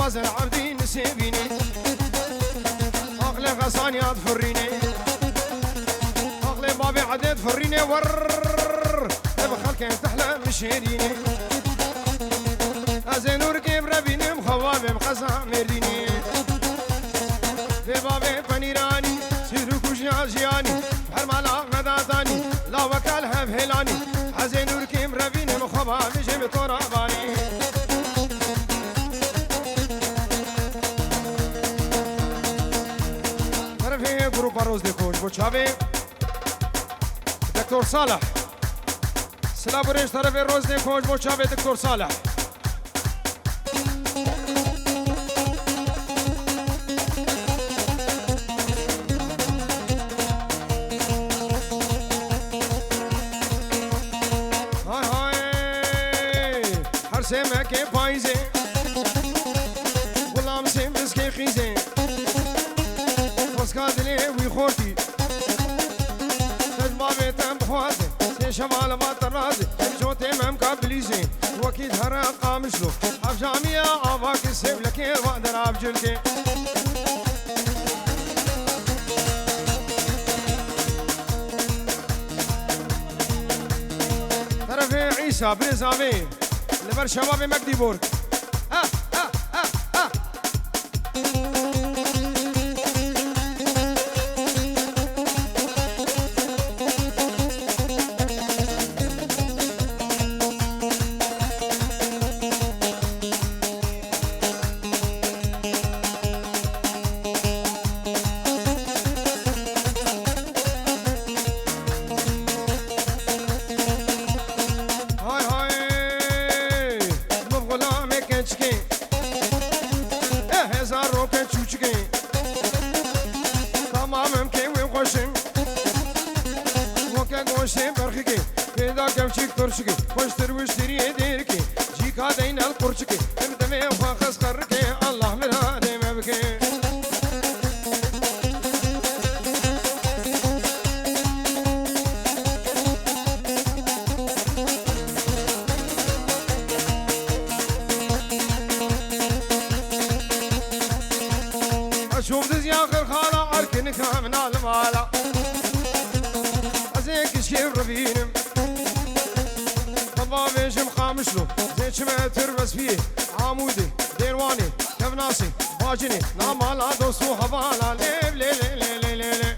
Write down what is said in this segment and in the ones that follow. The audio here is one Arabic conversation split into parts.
باز العبدين نسيبيني أغلى غصانيات فريني أغلى بابي عدد فريني ور بخلك تحلى مشيريني أزنور كيف ربيني مخوابي مخزا مرديني في بابي فنيراني سيروكو جياني بحرمالا مداتاني لا وكالها بهلاني أزنور كيف ربيني مخوابي جيب طراباني طرفي جروب روز ديكوش بوشافي دكتور صالح سلام بريش طرفي روز ديكوش بوشافي دكتور صالح سمع كي بايزي والله مسمس كي خيزي وسكاد لي ويخورتي تجبابي تم بخواتي سي شمال باطرازي جوتي ممكا بليزي وكيد هرا قامشلو افجامية عباك السيب لكي وقدر افجلتي طرفي عيسى برزامي لبر شباب مكديبورغ شوف دز يا اخر خاله اركنك من المالا ازيك شكيف ربينم طبا بيجم خامشلو زي شما تربس فيه عمودي ديرواني كفناسي باجني نامالا دوسو حبالا ليب لي لي لي لي لي لي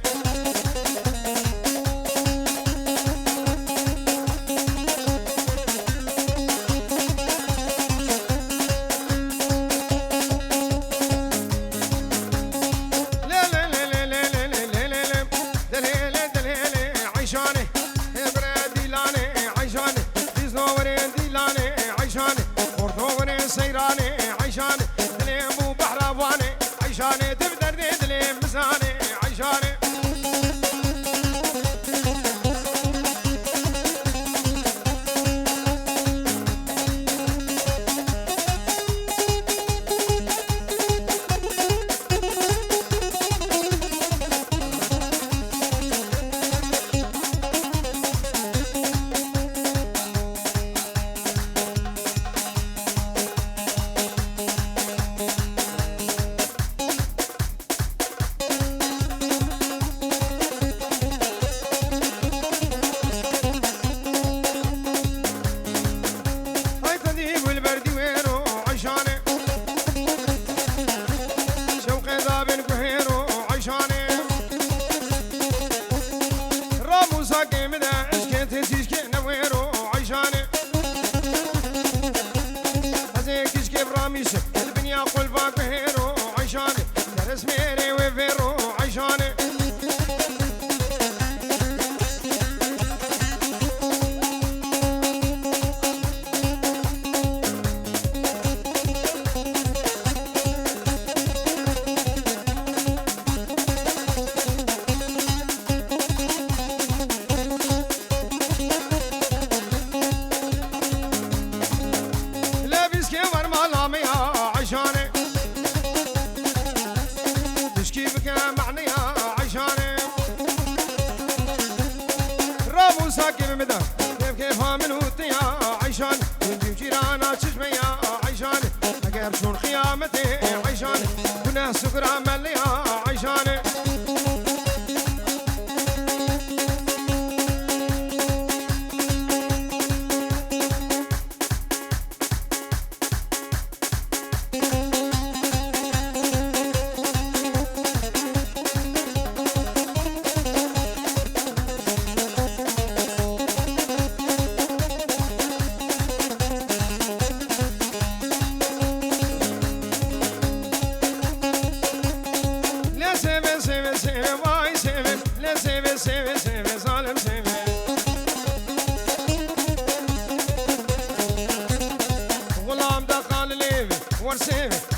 خير شون قيامتي عيشان كنا سكر عمليها عيشان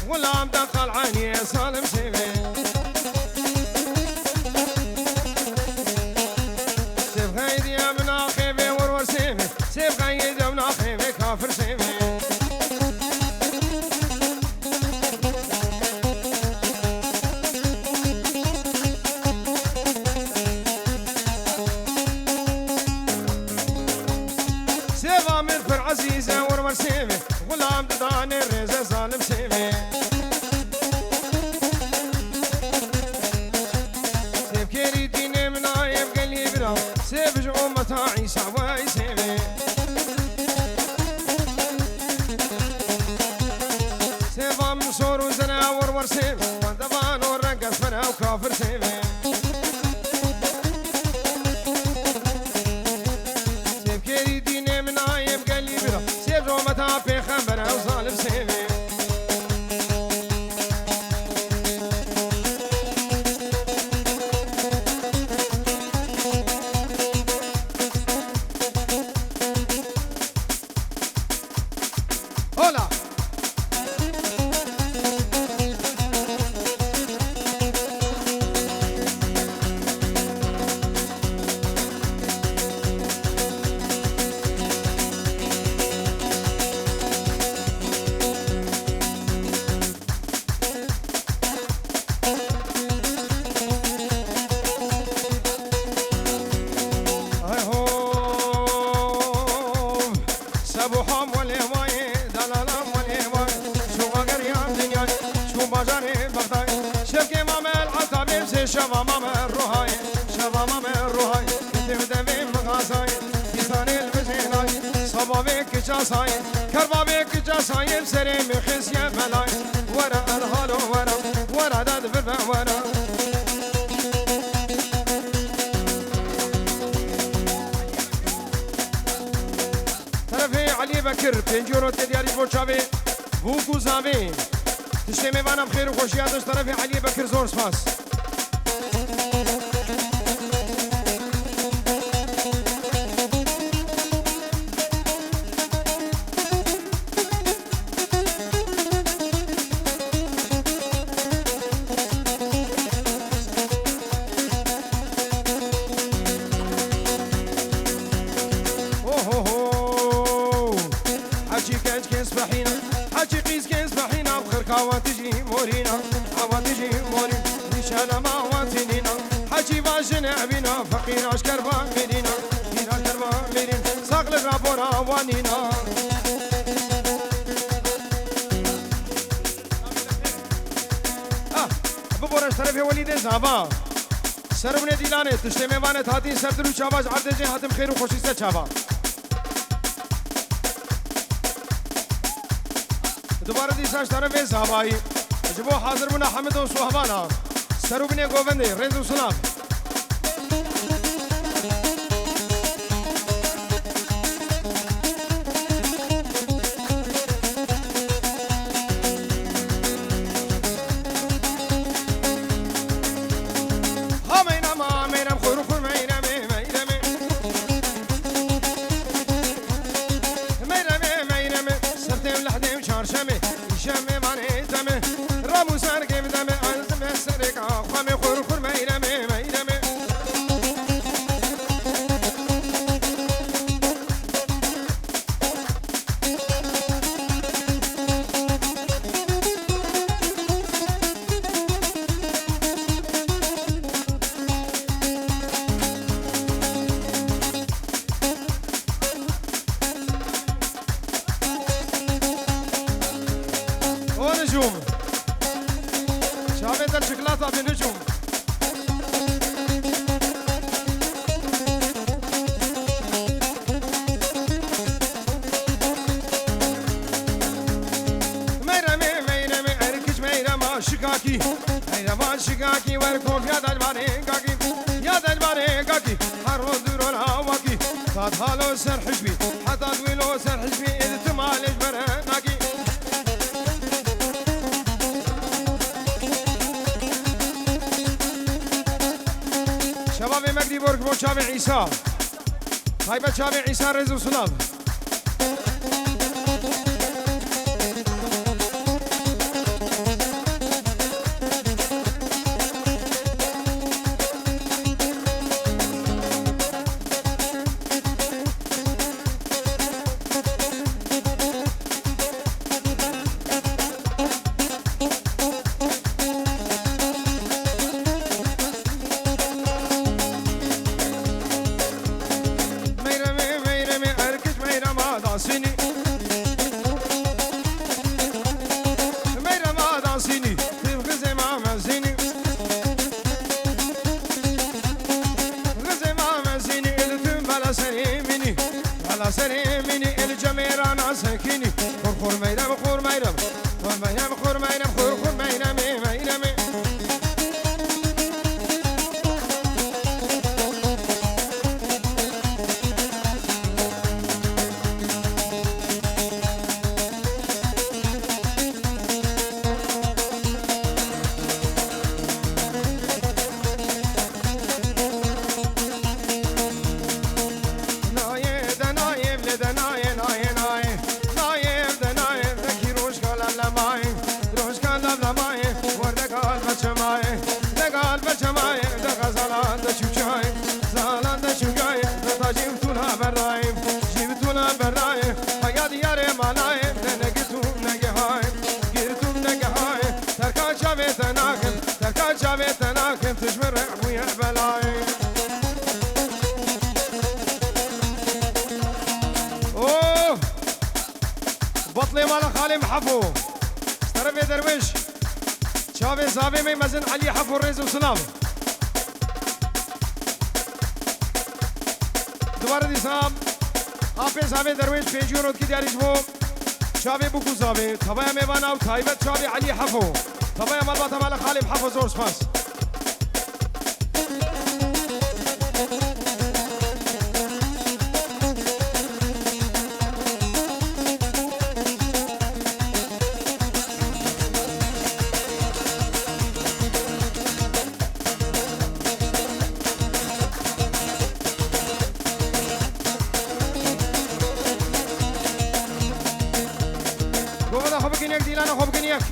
غلام دخل عيني سالم سيفي سيف غيدي يا ابن اخيبي ورور سيفي سيف غيدي يا ابن اخيبي كافر سيفي سيف عامر فر عزيزة ورور سيفي غلام دداني الرزة سالم سيفي سيف جعومة عيسى ويسيبي سيف منصور وزنا ورور سيف ودبان ورقص فنا وكافر سيفي سيف كيري ديني من عايب قلي بلا سيف جعومة بيخمبنا وظالم سيفي Hola. شباب مام الروحاي شباب مام الروحاي تبدأ مغازاي يسان المزيناي صبابك جاساي كربابك جاساي بسري مخيس يا بلاي ورا الهالو ورا داد بربا ورا طرفي علي بكر بنجورو تدياري بوشابي بوكو زابي تشتمي وانا بخير وخوشياتش طرفي علي بكر زور سپاس عواتجي مورينا عواتجي مورين نشال ما واتنينا حجي واجنا بينا فقير اشكر بامرينا فقير اشكر بامرين صقل الرابورا وانينا ببورش طرف وليد زابا سربني ديلانه تشتمه وانه هاتين سردرو چاواز عرضجي هاتم خير و خوشي سے چاوا دوباره دیساش طرف زابایی جبو حاضر بنا حمد و صحبانا سربني گوونده رنز و سلام ونجوم شافت الشوكولاتة بنجوم شكاكي هيا شكاكي وركوب يا دجباري كاكي يا دجباري كاكي حرو دورو الهواكي صاد هالو سر حجبي حتى دويلو سر حجبي إذا تمالج برناكي شباب مجدي بورك بو شابي عيسى هايبة شابي عيسى رزو سلام بطلي مالا خالي محفو استرفي درويش شافي صافي مي مزن علي حفو الريز وسلام دوباره دي سام آفي صافي درويش بيجو رود كي دياريش بو شافي بوكو صافي طبايا ميوانا و تايبت شافي علي حفو طبايا مالباتا مالا خالي محفو زور سپاس ديلانا خوب کنیک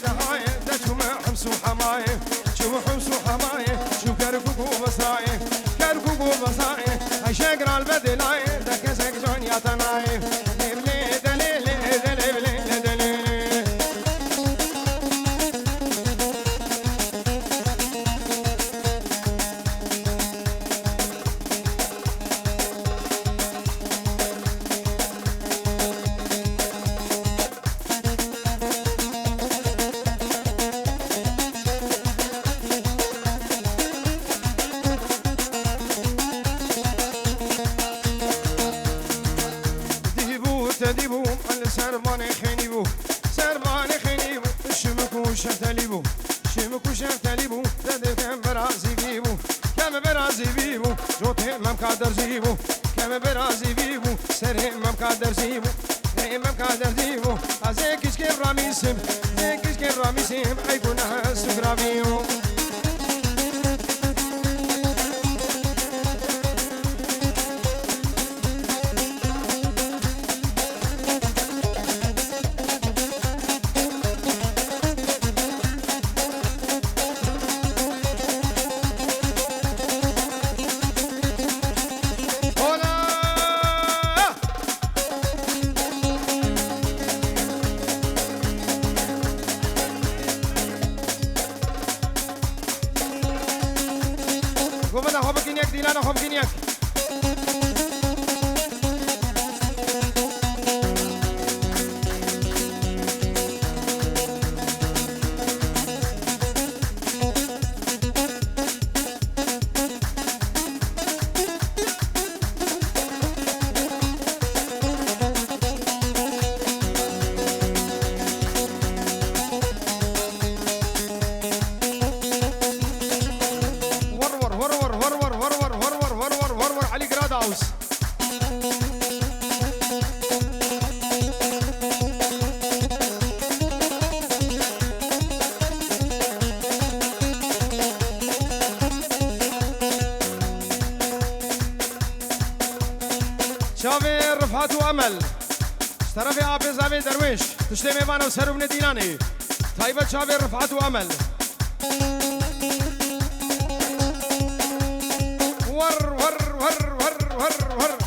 دهایم ده چوم حمسو حمای چوم حمسو حمای چوم کرکو بسای کرکو بسای عشق رال بدلای ده کسک جان یاتنای تديبو السربان خنيبو سربان خنيبو شمكو شفتليبو شمكو شفتليبو زاد كم برازي بيبو كم برازي بيبو جوتي مم قادر زيبو كم برازي بيبو سري مم قادر زيبو مم قادر زيبو ازيكش كيف راميسم زيكش كيف راميسم حيكون سكرابيو وبدا خوب كينيك ديلانا خوب كينيك شافي رفعت وامل اشترى في ابي زابي درويش تشتمي بانا وسرب نديلاني طيبة شافي رفعت وامل ور ور ور ور ور ور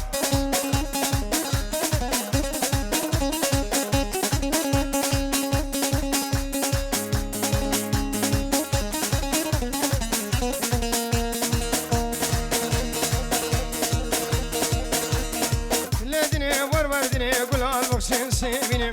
بخشين سيبيني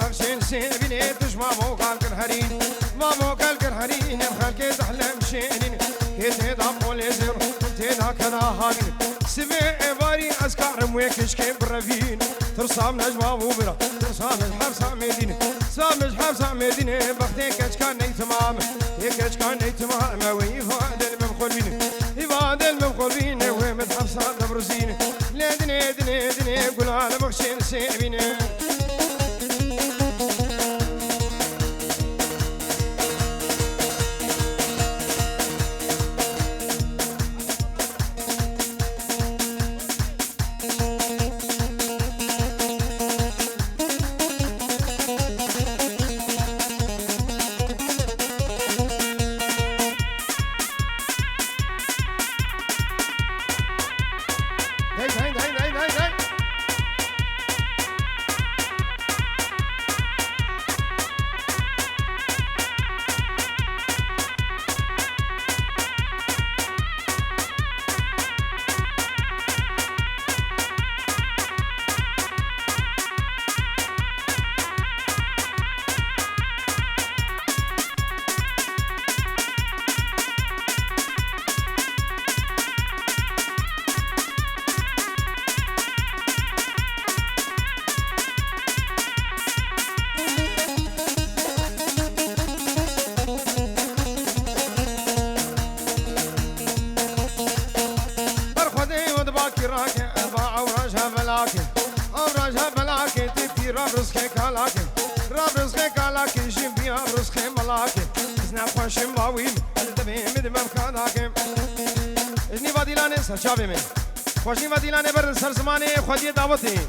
بخشين سيبيني تجمع موقع الكرهرين ما موقع الكرهرين خلقي تحلم شينين كيتي ضبول يزر كنتي هكذا هاجين سبع باري أسكار مويكش كيف برفين ترسام نجمة وبرا ترسام الحب سامدين سامج حب سامدين بختي كش كان تمام كش كان تمام ويفاد المخولين يفاد المخولين ومتحب صاد برزين لدني دني دني قول على بخشين سيبيني شافي من خوشني وديلانه برد سر زمانه خودی دعوتي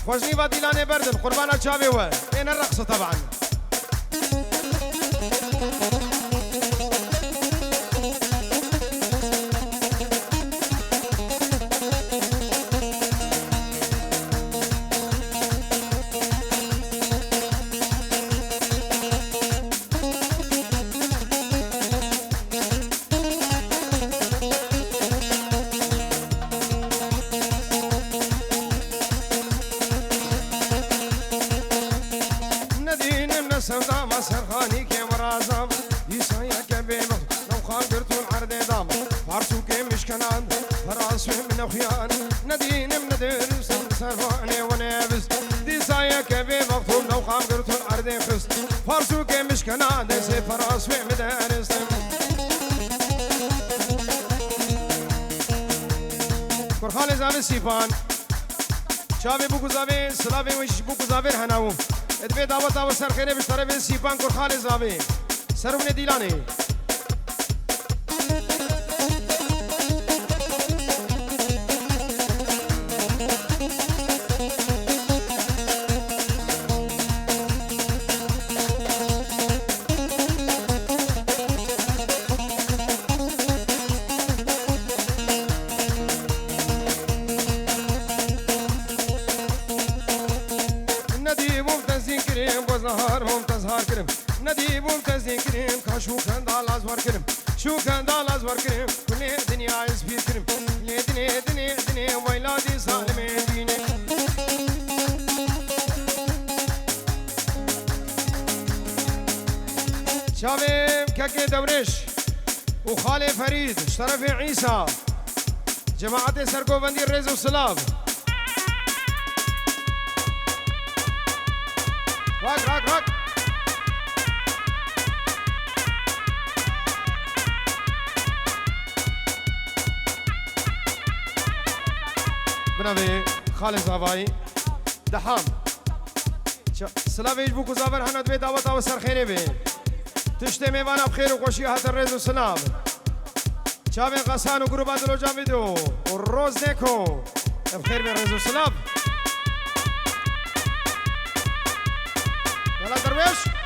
خوشني وديلانه برد قربانه شافي و این الرقص طبعا سيفان شافي بوكو زافي سلافي وش بوكو زافي هناو ادبي دعوت او سر خيره بشتري سيفان كور خالي زافي سربني ديلاني شو كان دالاز وركرم كل دنيا عايز بيكرم دنيا ويلادي ظالمين ديني شباب كاكي دورش وخالي فريد شرف عيسى جماعة سرقوبندي الرز والسلام راك بنابي خالد زافاي دحام سلافيش بوكو زافر هنات بي دعوة وسر خيري بي تشتي ميوانا بخير وخوشي هات الرز والسلام شابين غسان وقروبات لو جامدو والروز نيكو بخير من الرز والسلام يلا درويش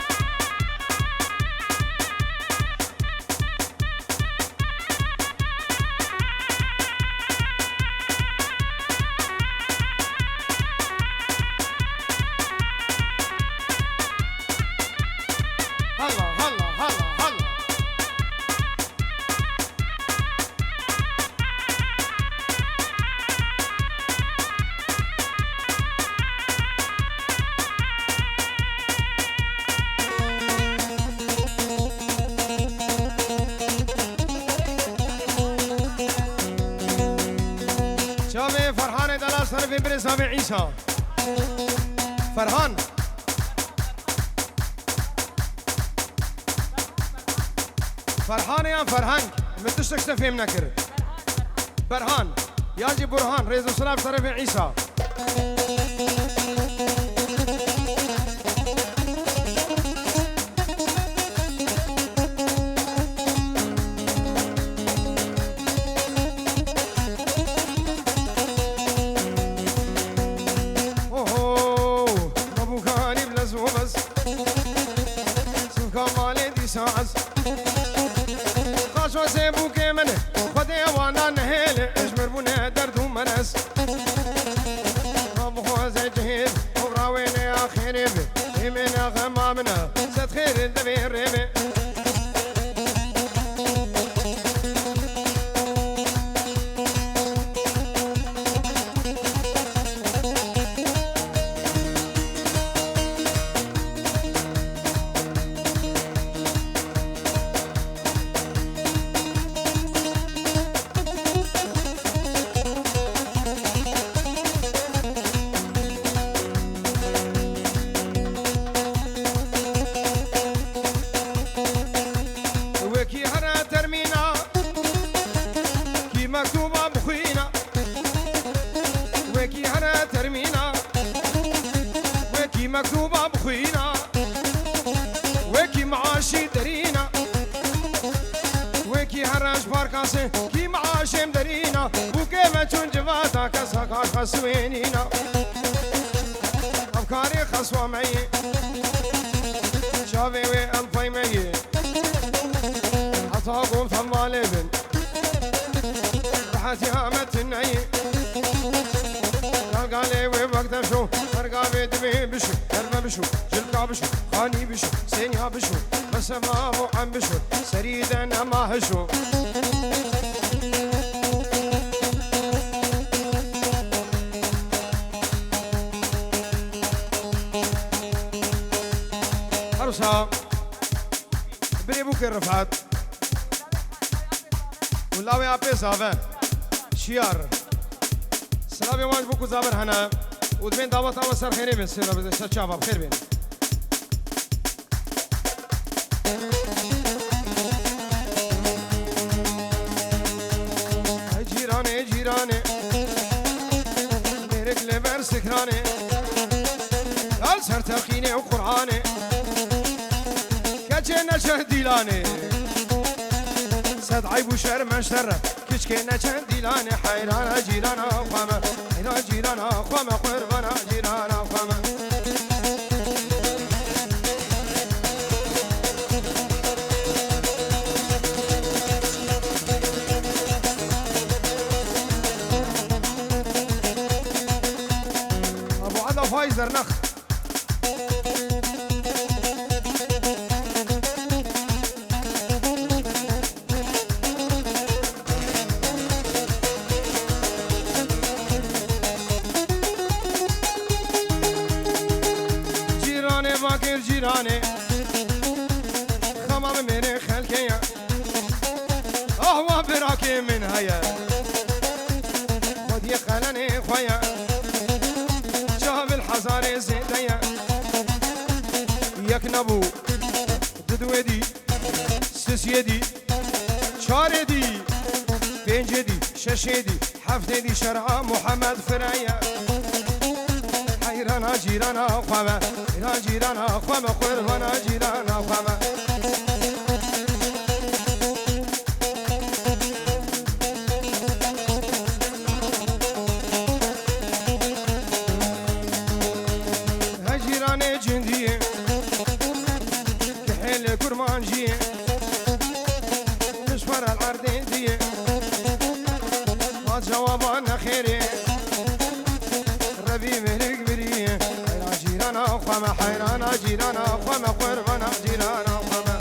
فرحان دلاس طرف برسام عيسى فرحان يا فرحان متشتك تفهم نكر فرحان ياجي برهان رئيس السلام طرف عيسى خاشوا سيبو كمنه خدي وانا نهيل اجمر بنا درد ومنس ابو زي جهيل وراوينا يا خير بي من غمامنا زاد خير الدبير ربي مكتوبة بخينا وكي معاشي درينا وكي هراش باركاسي كي معاشي مدرينا وكي ما تون جفاتا كساكار خسوينينا أفكاري خسوة معي شافي وألفاي معي حتى قوم ثمالي بن تحتي هامت النعي قالي وقت شو فرقا بيدمي بشو درب بشو جلقا بشو خاني بشو سينيا بشو بس ما مو عم بشو سريدا انا ما هشو عروسة بريبوك الرفعات ولاوي عبي صافن شيار سلام يوانج بوكو زابر هنا ودبين دعوة أول سر خيري بين سيرا بزي شاباب خير بين جيراني ميرك لبر سكراني قال سر تلقيني وقرآني كجينا شهديلاني سد عيب وشر من شر كشكينا شهديلاني حيرانا جيرانا وخامة حيرانا جيرانا وخامة قربانا جيرانا وخامة أبو عدا فايزر نخ جيراني خمام من خلكي أهوى براكي من هيا ودي خلاني خويا جاب الحزاري زيديا يكنبو ددويدي سسيدي شاردي بنجدي ششيدي حفدي شرع محمد فرايا حيرانا جيرانا خوما حيرانا جيرانا خوما قربانا جيرانا خوما هجيراني جندية كحيل كرمانجية مشفر العردين دي ما جوابنا خيري ربي مهلك بري حيرانا جيرانا خوما حيرانا جيرانا خوما قربانا جيرانا خوما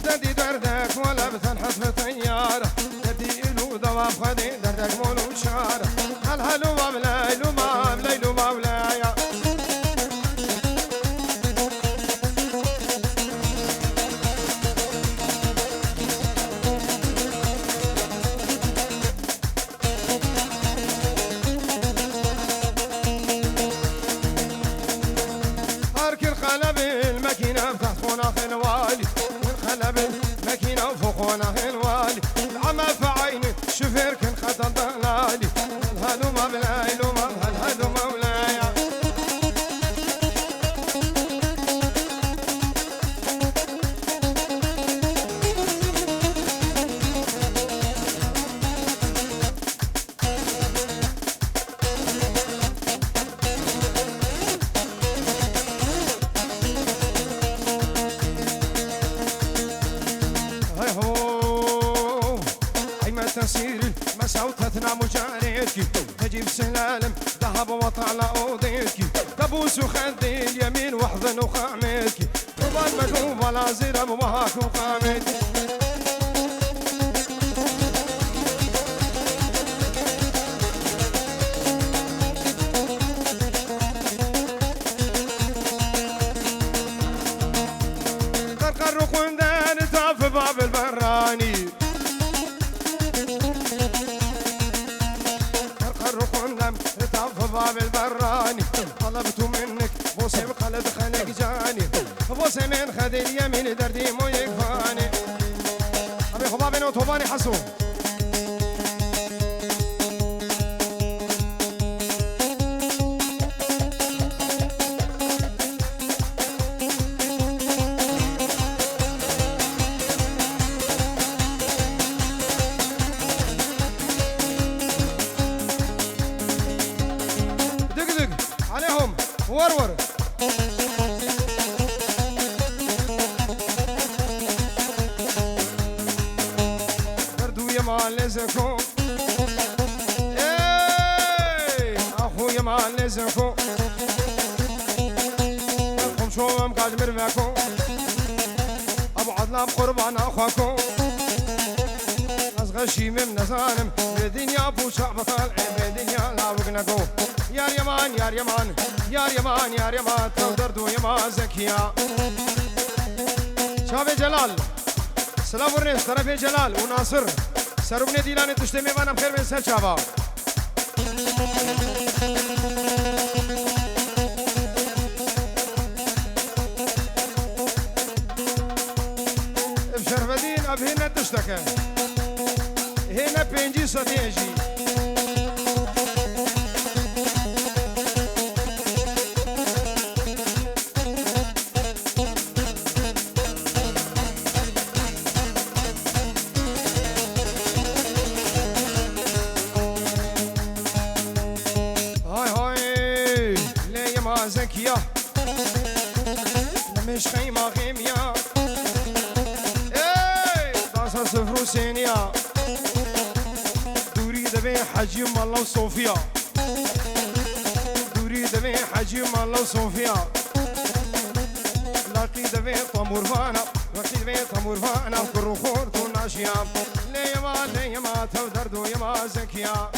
ددي دردك ولا بتنحس بطيارة ددي إلو دواب خدي دردك مولو شارة هلهلو ما بلايلو ما بلايلو ما بلايا هارك القلب الماكينة تحت خناخ الوالي القلب الماكينة فوق خناخ الوالي العمى في عيني شوفير كان خطر ضلالي هلهلو ما بلايلو ما هلهلو ما بلايا هاي هو أيما تسير مساوتتنا مجاريتك تجيب سلالم ذهب وطلع أوضيتك تبوس خدي اليمين وحضن وقامتك وبال مقلوب ولا زرب وهاك وقامتك ترقرق وندان تاف باب البراني ترقرق وندان تاف باب البراني طلبت منك بوسي بقلب خلق جاني بوسي من خد اليمين دردي مو يكفاني أبي خبابي نو طوباني حسو دق عليهم ورور دردو يا معلزكم ايه اخويا معلزكم لكم شو مكاج مرماكم ابو عدنان قربان اخوكم غشي من نزانم بدنيا بو شعب طالع بدنيا لا وقنكو يا اليمان يا اليمان يا اليمان يا اليمان تودردو يما زكيا شاب جلال سلام ورنس طرف جلال وناصر سربني ديلان تشتمي وانا بخير من سر شابا بشرف الدين ابهنا تشتكى هنا بينجي صديجي هاي هاي ليه ما زكية مش خيمة غيمية ايه داسة صفر وسينية دبي حجي مالا وصوفيا دوري دبي حجي مالا وصوفيا لاقي دبي طمور فانا وقتی به تمور و انا کرو خورد و ناشیا لیما لیما تو درد و یما زکیا